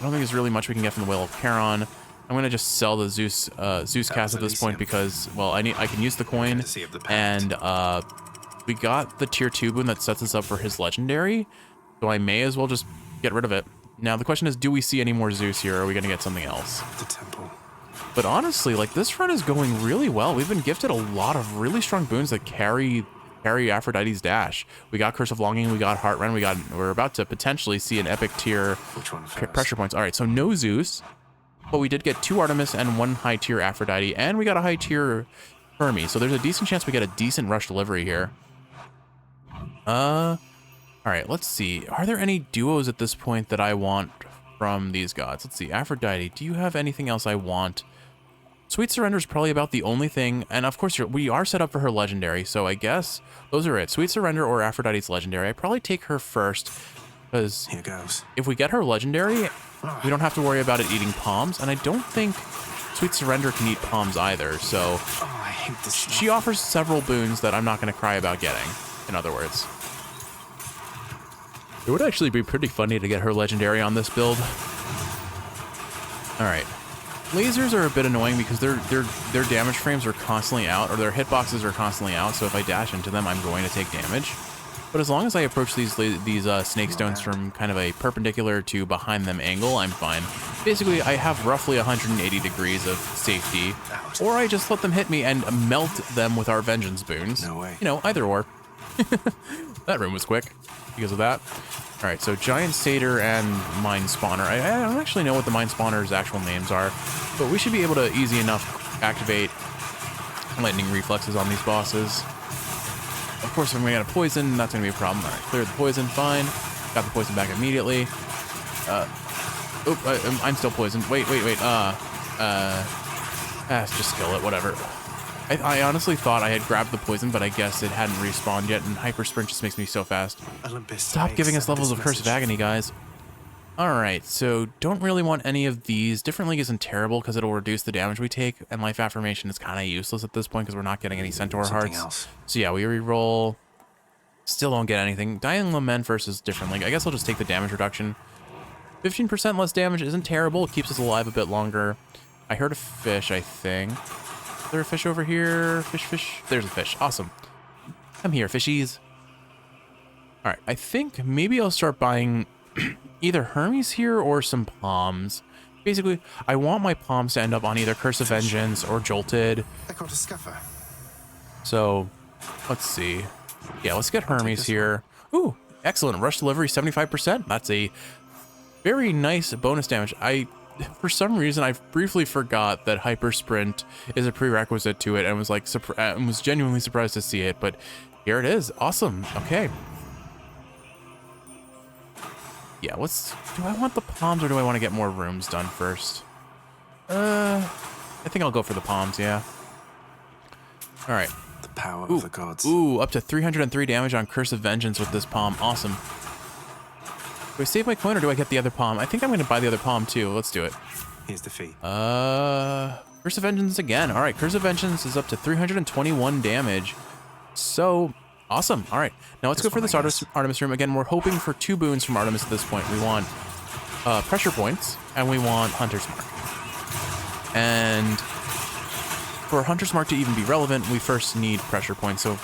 A: don't think there's really much we can get from the Whale of Charon. I'm going to just sell the Zeus cast at this point because, well, I can use the coin. And we got the tier 2 boon that sets us up for his legendary. So I may as well just get rid of it. Now, the question is, do we see any more Zeus here, or are we going to get something else?
F: The temple.
A: But honestly, like, this run is going really well. We've been gifted a lot of really strong boons that carry Aphrodite's dash. We got Curse of Longing, we got Heart Rend, we're about to potentially see an epic tier pressure points. All right, so no Zeus, but we did get 2 Artemis and 1 high tier Aphrodite, and we got a high tier Hermes. So there's a decent chance we get a decent rush delivery here. All right, let's see. Are there any duos at this point that I want from these gods? Let's see. Aphrodite, do you have anything else I want? Sweet Surrender is probably about the only thing, and of course we are set up for her legendary, so I guess those are it. Sweet Surrender or Aphrodite's legendary. I'd probably take her first, because
F: here goes.
A: If we get her legendary, we don't have to worry about it eating palms, and I don't think Sweet Surrender can eat palms either, so
F: I hate this stuff.
A: She offers several boons that I'm not going to cry about getting, in other words. It would actually be pretty funny to get her legendary on this build. All right. Lasers are a bit annoying because their damage frames are constantly out, or their hitboxes are constantly out, so if I dash into them, I'm going to take damage. But as long as I approach these snake stones from kind of a perpendicular to behind them angle, I'm fine. Basically, I have roughly 180 degrees of safety, or I just let them hit me and melt them with our vengeance boons.
F: No way.
A: You know, either or. That room was quick because of that. All right, so Giant Satyr and Mind Spawner. I don't actually know what the Mind Spawner's actual names are, but we should be able to easy enough activate lightning reflexes on these bosses. Of course, if we got a poison, that's going to be a problem. All right, cleared the poison, fine. Got the poison back immediately. I'm still poisoned. Wait. Just kill it, whatever. I honestly thought I had grabbed the poison, but I guess it hadn't respawned yet, and Hyper Sprint just makes me so fast. Stop giving us levels of Curse of Agony, guys. Alright, so don't really want any of these. Different League isn't terrible because it'll reduce the damage we take, and Life Affirmation is kind of useless at this point because we're not getting any Centaur Hearts. So yeah, we reroll. Still don't get anything. Dying Lament versus Different League. I guess I'll just take the damage reduction. 15% less damage isn't terrible. It keeps us alive a bit longer. I heard a fish, I think. Is there a fish over here? Fish. There's a fish. Awesome. Come here, fishies. All right, I think maybe I'll start buying either Hermes here or some palms. Basically, I want my palms to end up on either Curse of Vengeance or Jolted.
F: I got a scuffer.
A: So, let's see. Yeah, let's get Hermes here. Ooh, excellent. Rush delivery, 75%. That's a very nice bonus damage. For some reason, I briefly forgot that Hyper Sprint is a prerequisite to it, and was like, was genuinely surprised to see it. But here it is. Awesome. Okay. Yeah. Do I want the palms or do I want to get more rooms done first? I think I'll go for the palms. Yeah. All right.
F: The power of the gods.
A: Ooh, up to 303 damage on Curse of Vengeance with this palm. Awesome. Do I save my coin or do I get the other palm? I think I'm going to buy the other palm too. Let's do it.
F: Here's the fee.
A: We're Curse of Vengeance again. All right, Curse of Vengeance is up to 321 damage. So, awesome. All right, now let's go for this Artemis room. Again, we're hoping for 2 boons from Artemis at this point. We want pressure points, and we want Hunter's Mark. And for Hunter's Mark to even be relevant, we first need pressure points. So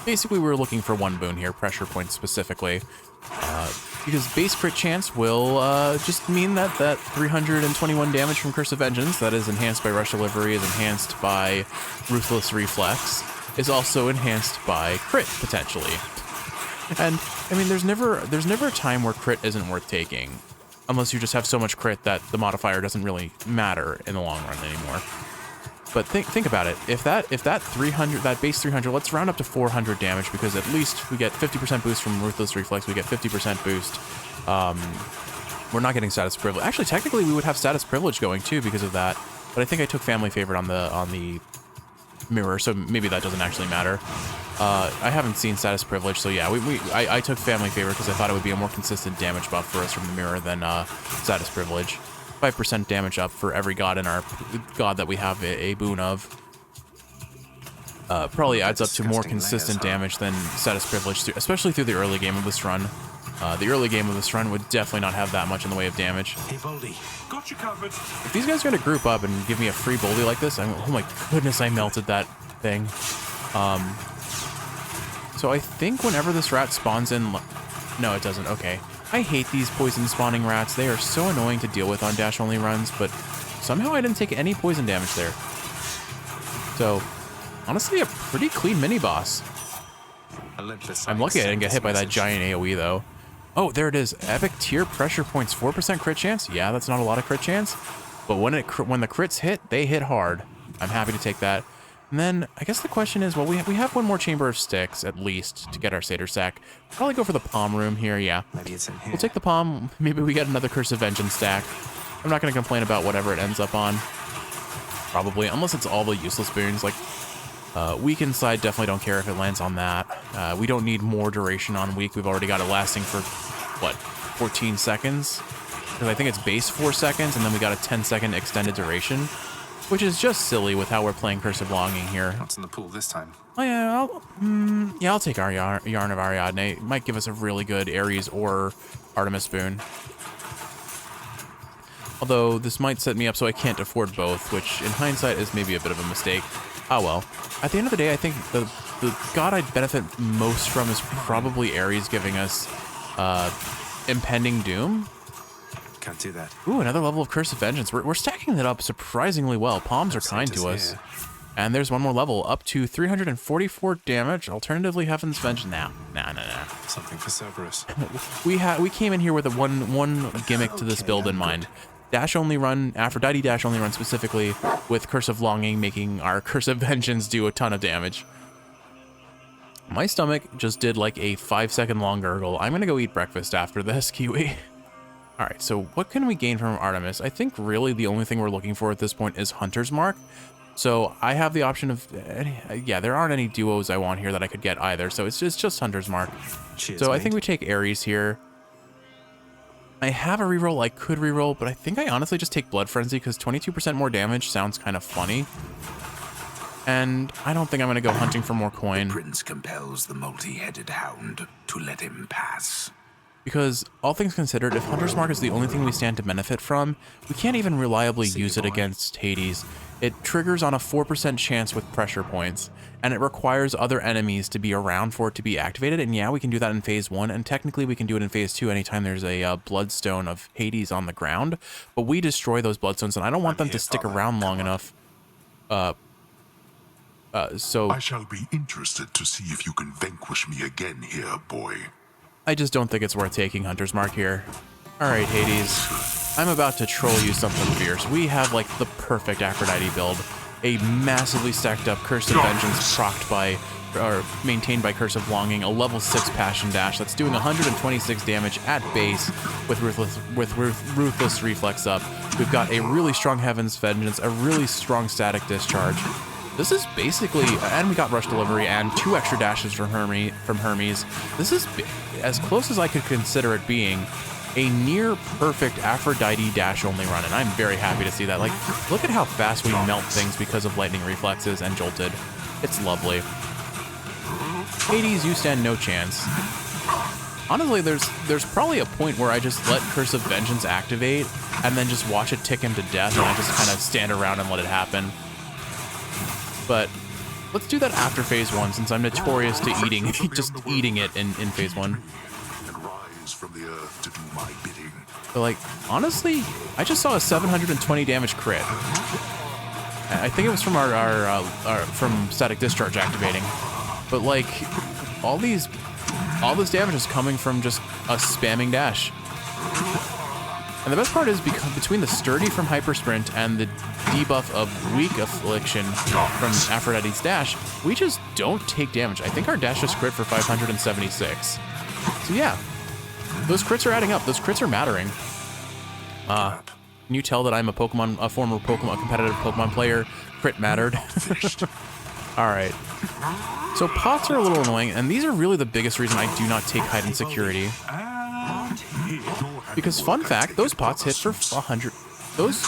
A: basically, we're looking for 1 boon here, pressure points specifically. Because base crit chance will just mean that 321 damage from Curse of Vengeance, that is enhanced by Rush Delivery, is enhanced by Ruthless Reflex, is also enhanced by crit, potentially. And, I mean, there's never a time where crit isn't worth taking, unless you just have so much crit that the modifier doesn't really matter in the long run anymore. But think about it. If that 300, that base 300, let's round up to 400 damage, because at least we get 50% boost from Ruthless Reflex. We get 50% boost. We're not getting status privilege. Actually, technically, we would have status privilege going too because of that. But I think I took family favorite on the mirror, so maybe that doesn't actually matter. I haven't seen status privilege, so yeah, I took family favorite because I thought it would be a more consistent damage buff for us from the mirror than status privilege. 5% damage up for every god in our god that we have a boon of. Probably adds up to more consistent damage than status privilege, especially through the early game of this run. The early game of this run would definitely not have that much in the way of damage.
J: Hey, Boldy. Got you covered.
A: If these guys are going to group up and give me a free Boldy like this, oh my goodness, I melted that thing. So I think whenever this rat spawns in... No, it doesn't. Okay. I hate these poison spawning rats. They are so annoying to deal with on dash-only runs, but somehow I didn't take any poison damage there. So, honestly, a pretty clean mini-boss. I'm lucky I didn't get hit by that giant AoE, though. Oh, there it is. Epic tier pressure points, 4% crit chance. Yeah, that's not a lot of crit chance, but when the crits hit, they hit hard. I'm happy to take that. And then, I guess the question is, well, we have 1 more Chamber of Sticks, at least, to get our Satyr Sack. Probably go for the Palm Room here, yeah.
F: Maybe it's in here.
A: We'll take the Palm. Maybe we get another Curse of Vengeance stack. I'm not going to complain about whatever it ends up on. Probably, unless it's all the useless boons. Like, Weaken Side, definitely don't care if it lands on that. We don't need more duration on Weak. We've already got it lasting for, what, 14 seconds? Because I think it's base 4 seconds, and then we got a 10-second extended duration. Which is just silly with how we're playing Curse of Longing here.
F: What's in the pool this time?
A: Oh yeah, I'll take our Yarn of Ariadne. It might give us a really good Ares or Artemis boon. Although this might set me up so I can't afford both, which in hindsight is maybe a bit of a mistake. Oh well. At the end of the day, I think the god I'd benefit most from is probably Ares giving us Impending Doom.
F: Can't do that.
A: Ooh, another level of Curse of Vengeance. We're stacking that up surprisingly well. Palms are kind to us. And there's 1 more level, up to 344 damage. Alternatively, Heaven's Vengeance. Nah.
F: Something for Cerberus.
A: We came in here with one gimmick to this build in mind. Dash only run, Aphrodite dash only run specifically, with Curse of Longing making our Curse of Vengeance do a ton of damage. My stomach just did like a 5-second long gurgle. I'm gonna go eat breakfast after this, Kiwi. Alright, so what can we gain from Artemis? I think really the only thing we're looking for at this point is Hunter's Mark. So I have the option of, yeah, there aren't any duos I want here that I could get either, so it's just Hunter's Mark.
F: Cheers,
A: so I
F: mate.
A: think we take Ares here. I have a reroll I could reroll, but I think I honestly just take Blood Frenzy because 22% more damage sounds kind of funny. And I don't think I'm going to go hunting for more coin.
B: The prince compels the multi-headed hound to let him pass.
A: Because, all things considered, if Hunter's Mark is the only thing we stand to benefit from, we can't even reliably use it against Hades. It triggers on a 4% chance with pressure points, and it requires other enemies to be around for it to be activated, and yeah, we can do that in Phase 1, and technically we can do it in Phase 2 anytime there's a Bloodstone of Hades on the ground, but we destroy those Bloodstones, and I don't want them to stick around long enough. So
B: I shall be interested to see if you can vanquish me again here, boy.
A: I just don't think it's worth taking Hunter's Mark here. Alright, Hades. I'm about to troll you something fierce. We have, like, the perfect Aphrodite build. A massively stacked up Curse of Vengeance procced by, or maintained by Curse of Longing, a level 6 Passion Dash that's doing 126 damage at base with Ruthless Reflex up. We've got a really strong Heaven's Vengeance, a really strong Static Discharge. This is basically, and we got Rush Delivery and 2 extra dashes from Hermes. This is as close as I could consider it being. a near perfect Aphrodite dash only run, and I'm very happy to see that. Like, look at how fast we melt things because of lightning reflexes and jolted. It's lovely. Hades, you stand no chance. Honestly, there's probably a point where I just let Curse of Vengeance activate and then just watch it tick him to death, and I just kind of stand around and let it happen. But let's do that after phase 1, since I'm notorious to just eating it in phase 1.
B: And rise from the earth to do my bidding.
A: But like, honestly, I just saw a 720 damage crit. I think it was from our from Static Discharge activating. But like, all this damage is coming from just us spamming dash. And the best part is between the Sturdy from Hyper Sprint and the debuff of Weak Affliction from Aphrodite's dash, we just don't take damage. I think our dash just crit for 576. So yeah, those crits are adding up. Those crits are mattering. Can you tell that I'm a former competitive Pokemon player? Crit mattered. All right. So pots are a little annoying, and these are really the biggest reason I do not take heightened security. Because fun fact, those pots hit for 100. Those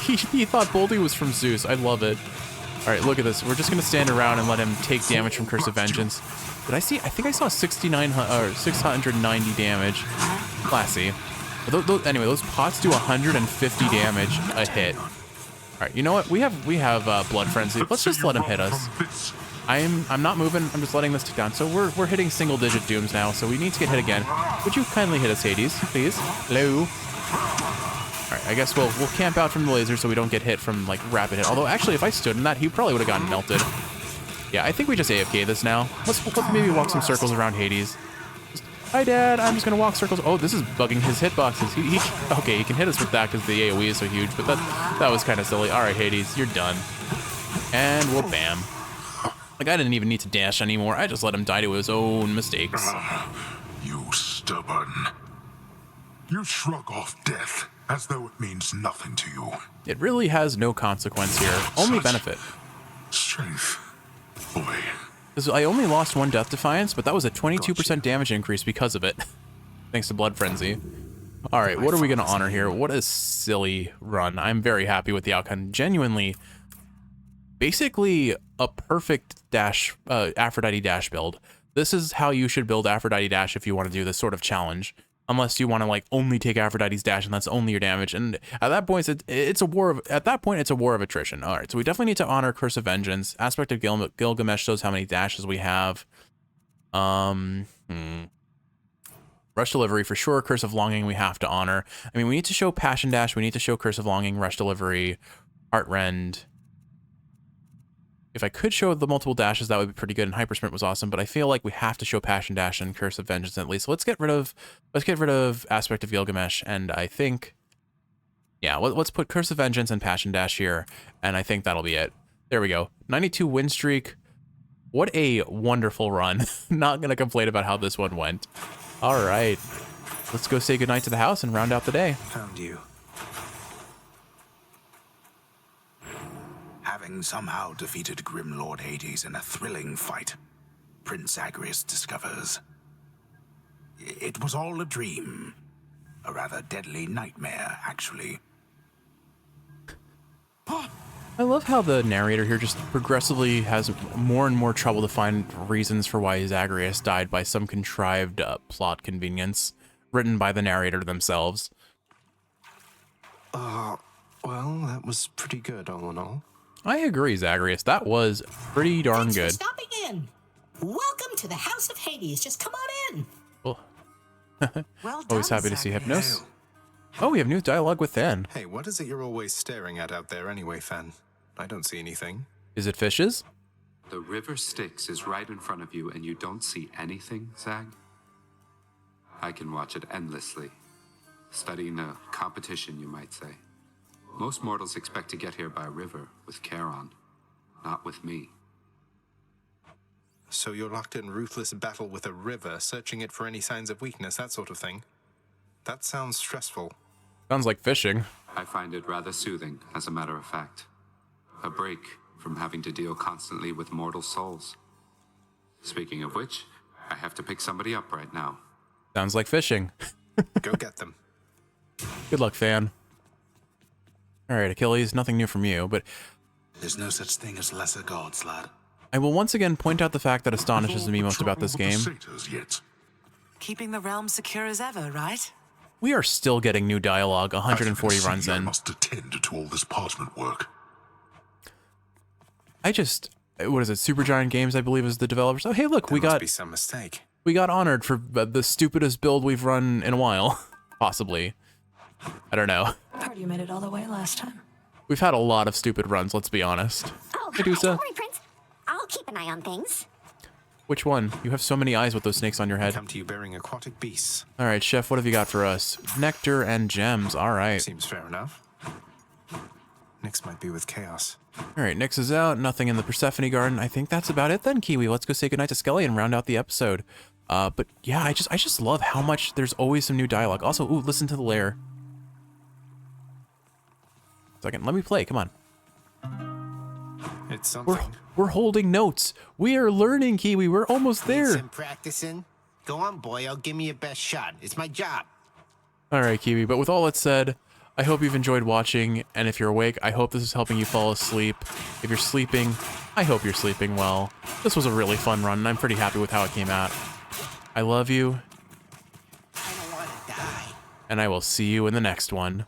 A: he thought Boldy was from Zeus. I love it. All right, look at this. We're just gonna stand around and let him take damage from Curse of Vengeance. Did I see? I think I saw 690 damage. Classy. But anyway, those pots do 150 damage a hit. All right, you know what? We have Blood Frenzy. Let's just let him hit us. I'm not moving. I'm just letting this tick down. So we're hitting single-digit dooms now. So we need to get hit again. Would you kindly hit us, Hades, please? Hello. All right, I guess we'll camp out from the laser so we don't get hit from like rapid hit. Although actually, if I stood in that, he probably would have gotten melted. Yeah, I think we just AFK this now. Let's maybe walk some circles around Hades. Hi, Dad. I'm just gonna walk circles. Oh, this is bugging his hitboxes. Okay, he can hit us with that because the AOE is so huge. But that was kind of silly. All right, Hades, you're done. And we'll bam. Like, I didn't even need to dash anymore. I just let him die to his own mistakes.
B: You stubborn. You shrug off death as though it means nothing to you.
A: It really has no consequence here. Only benefit.
B: Strength, boy.
A: Because I only lost 1 Death Defiance, but that was a 22% damage increase because of it. Thanks to Blood Frenzy. All right, what are we going to honor here? What a silly run. I'm very happy with the outcome. Genuinely, basically a perfect dash, Aphrodite dash build. This is how you should build Aphrodite dash if you want to do this sort of challenge. Unless you want to like only take Aphrodite's dash and that's only your damage. And at that point, it's a war of attrition. All right, so we definitely need to honor Curse of Vengeance. Aspect of Gilgamesh shows how many dashes we have. Rush Delivery for sure. Curse of Longing we have to honor. I mean, we need to show Passion Dash. We need to show Curse of Longing, Rush Delivery, Heart Rend. If I could show the multiple dashes, that would be pretty good. And Hyper Sprint was awesome, but I feel like we have to show Passion Dash and Curse of Vengeance at least. So let's get rid of Aspect of Gilgamesh, and I think, yeah, let's put Curse of Vengeance and Passion Dash here, and I think that'll be it. There we go. 92 win streak. What a wonderful run. Not gonna complain about how this one went. All right, let's go say goodnight to the house and round out the day.
F: Found you.
K: Having somehow defeated Grim Lord Hades in a thrilling fight, Prince Zagreus discovers it was all a dream. A rather deadly nightmare, actually.
A: I love how the narrator here just progressively has more and more trouble to find reasons for why Zagreus died by some contrived plot convenience written by the narrator themselves.
F: Well, that was pretty good all in all.
A: I agree, Zagreus. That was pretty darn good.
L: Thanks for stopping in. Welcome to the House of Hades. Just come on in.
A: Oh.
E: Well done,
A: Always happy to see
E: Zagreus.
A: Hypnos. Oh, we have new dialogue with Fen.
F: Hey, what is it you're always staring at out there anyway, Fen? I don't see anything.
A: Is it fishes?
G: The river Styx is right in front of you and you don't see anything, Zag? I can watch it endlessly. Studying a competition, you might say. Most mortals expect to get here by river with Charon, not with me.
F: So you're locked in ruthless battle with a river, searching it for any signs of weakness, that sort of thing. That sounds stressful.
A: Sounds like fishing.
G: I find it rather soothing, as a matter of fact. A break from having to deal constantly with mortal souls. Speaking of which, I have to pick somebody up right now.
A: Sounds like fishing.
F: Go get them.
A: Good luck, fan. Alright, Achilles, nothing new from you, but
K: There's no such thing as lesser gods, lad.
A: I will once again point out the fact that astonishes me most about this game.
E: Keeping the realm secure as ever, right?
A: We are still getting new dialogue 140 runs
B: I
A: in.
B: must attend to all this parchment work.
A: What is it? Supergiant Games, I believe, is the developers. Oh, hey, look,
F: There must be some mistake.
A: we got honored for the stupidest build we've run in a while, possibly. I don't know.
H: Heard you made it all the way last time.
A: We've had a lot of stupid runs, let's be honest.
D: Oh,
A: Medusa.
D: don't worry, Prince. I'll keep an eye on things.
A: Which one? You have so many eyes with those snakes on your head.
F: Come to you bearing aquatic beasts.
A: All right, Chef, what have you got for us? Nectar and gems. All right.
F: Seems fair enough. Nyx might be with Chaos.
A: All right, Nyx is out. Nothing in the Persephone Garden. I think that's about it then, Kiwi. Let's go say goodnight to Skelly and round out the episode. But yeah, I just love how much there's always some new dialogue. Also, ooh, listen to the lair. Second, let me play. Come on.
F: It's something.
A: We're holding notes. We are learning, Kiwi. We're almost there.
M: Need some practicing? Go on, boy. I'll give me your best shot. It's my job.
A: All right, Kiwi. But with all that said, I hope you've enjoyed watching. And if you're awake, I hope this is helping you fall asleep. If you're sleeping, I hope you're sleeping well. This was a really fun run, and I'm pretty happy with how it came out. I love you.
M: I don't want to die.
A: And I will see you in the next one.